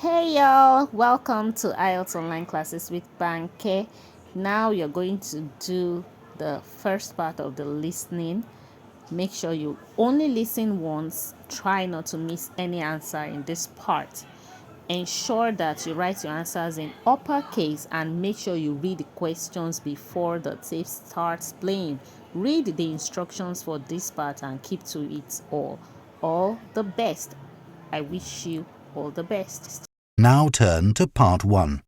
Hey y'all, welcome to IELTS online classes with Banke. Now you're going to do the first part of the listening. Make sure you only listen once. Try not to miss any answer in this part. Ensure that you write your answers in uppercase and make sure you read the questions before the tape starts playing. Read the instructions for this part and keep to it all. All the best. I wish you all the best. Now turn to Part 1.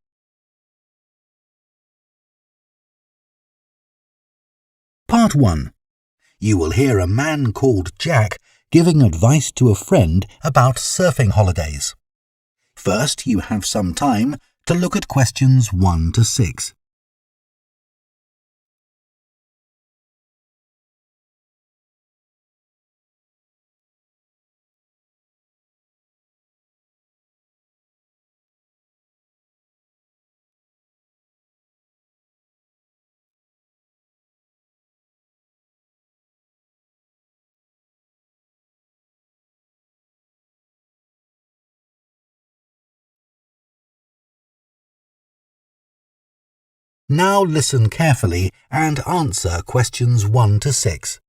Part 1. You will hear a man called Jack giving advice to a friend about surfing holidays. First, you have some time to look at questions 1 to 6. Now listen carefully and answer questions 1 to 6.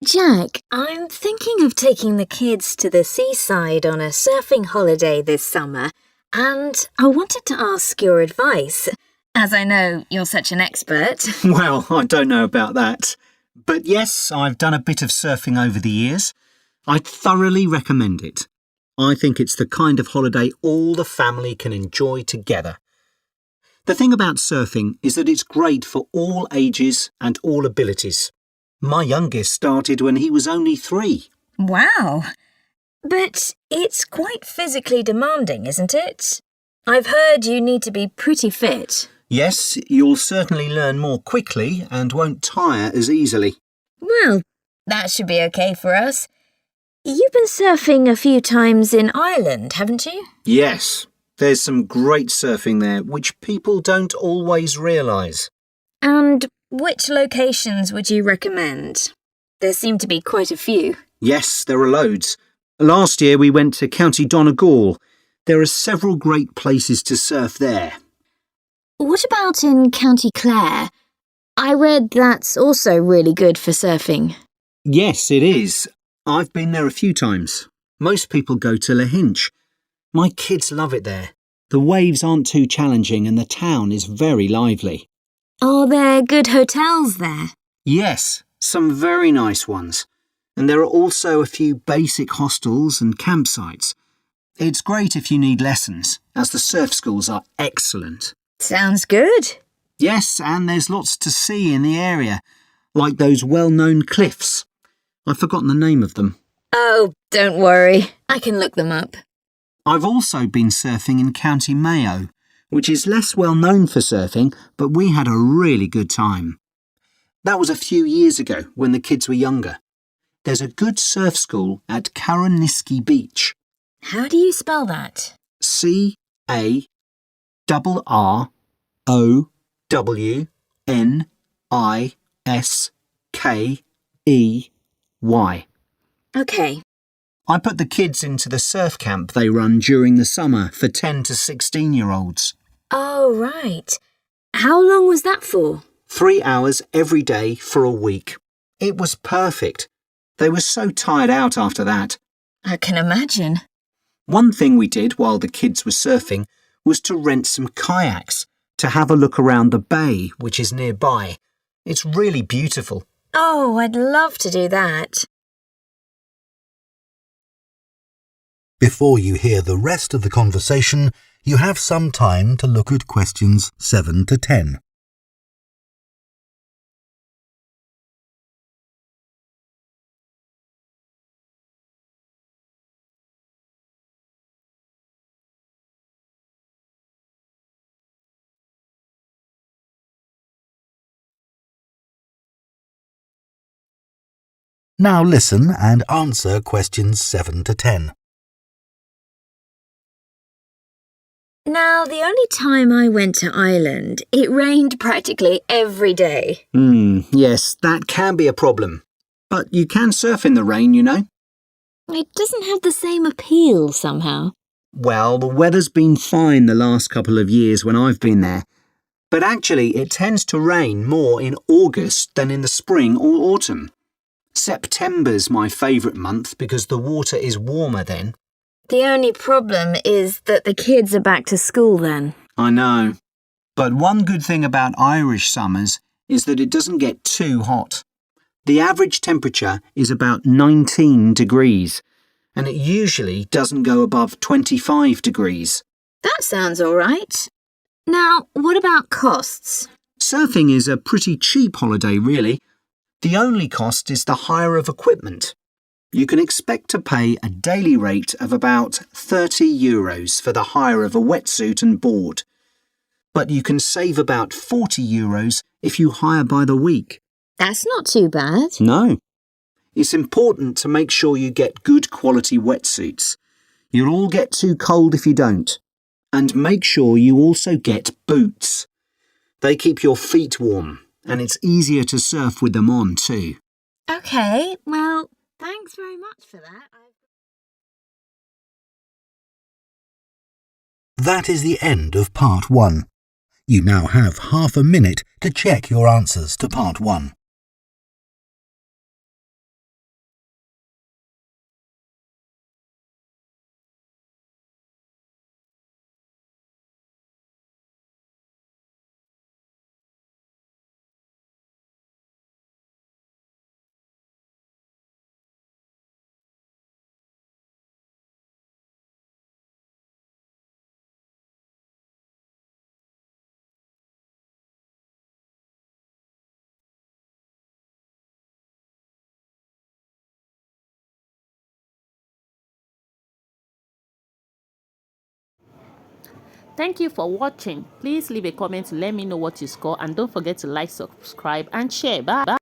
Jack, I'm thinking of taking the kids to the seaside on a surfing holiday this summer, and I wanted to ask your advice, as I know you're such an expert. Well, I don't know about that. But yes, I've done a bit of surfing over the years. I'd thoroughly recommend it. I think it's the kind of holiday all the family can enjoy together. The thing about surfing is that it's great for all ages and all abilities. My youngest started when he was only 3. Wow! But it's quite physically demanding, isn't it? I've heard you need to be pretty fit. Yes, you'll certainly learn more quickly and won't tire as easily. Well, that should be okay for us. You've been surfing a few times in Ireland, haven't you? Yes, there's some great surfing there, which people don't always realise. And which locations would you recommend? There seem to be quite a few. Yes, there are loads. Last year we went to County Donegal. There are several great places to surf there. What about in County Clare? I read that's also really good for surfing. Yes, it is. I've been there a few times. Most people go to Lahinch. My kids love it there. The waves aren't too challenging and the town is very lively. Are there good hotels there? Yes, some very nice ones. And there are also a few basic hostels and campsites. It's great if you need lessons, as the surf schools are excellent. Sounds good. Yes, and there's lots to see in the area, like those well-known cliffs. I've forgotten the name of them. Oh, don't worry. I can look them up. I've also been surfing in County Mayo, which is less well known for surfing, but we had a really good time. That was a few years ago when the kids were younger. There's a good surf school at Caroniski Beach. How do you spell that? CARROWNISKEY. Okay. I put the kids into the surf camp they run during the summer for 10 to 16-year-olds. Oh, right. How long was that for? 3 hours every day for a week. It was perfect. They were so tired out after that. I can imagine. One thing we did while the kids were surfing was to rent some kayaks to have a look around the bay, which is nearby. It's really beautiful. Oh, I'd love to do that. Before you hear the rest of the conversation, you have some time to look at questions 7 to 10. Now listen and answer questions 7 to 10. Now, the only time I went to Ireland, it rained practically every day. Yes, that can be a problem. But you can surf in the rain, you know. It doesn't have the same appeal somehow. Well, the weather's been fine the last couple of years when I've been there. But actually, it tends to rain more in August than in the spring or autumn. September's my favourite month because the water is warmer then. The only problem is that the kids are back to school then. I know. But one good thing about Irish summers is that it doesn't get too hot. The average temperature is about 19 degrees, and it usually doesn't go above 25 degrees. That sounds all right. Now, what about costs? Surfing is a pretty cheap holiday, really. The only cost is the hire of equipment. You can expect to pay a daily rate of about €30 for the hire of a wetsuit and board. But you can save about €40 if you hire by the week. That's not too bad. No. It's important to make sure you get good quality wetsuits. You'll all get too cold if you don't. And make sure you also get boots. They keep your feet warm, and it's easier to surf with them on too. Okay, well, thanks very much for that. That is the end of part 1. You now have half a minute to check your answers to part 1. Thank you for watching. Please leave a comment to let me know what you score, and don't forget to like, subscribe and share. Bye.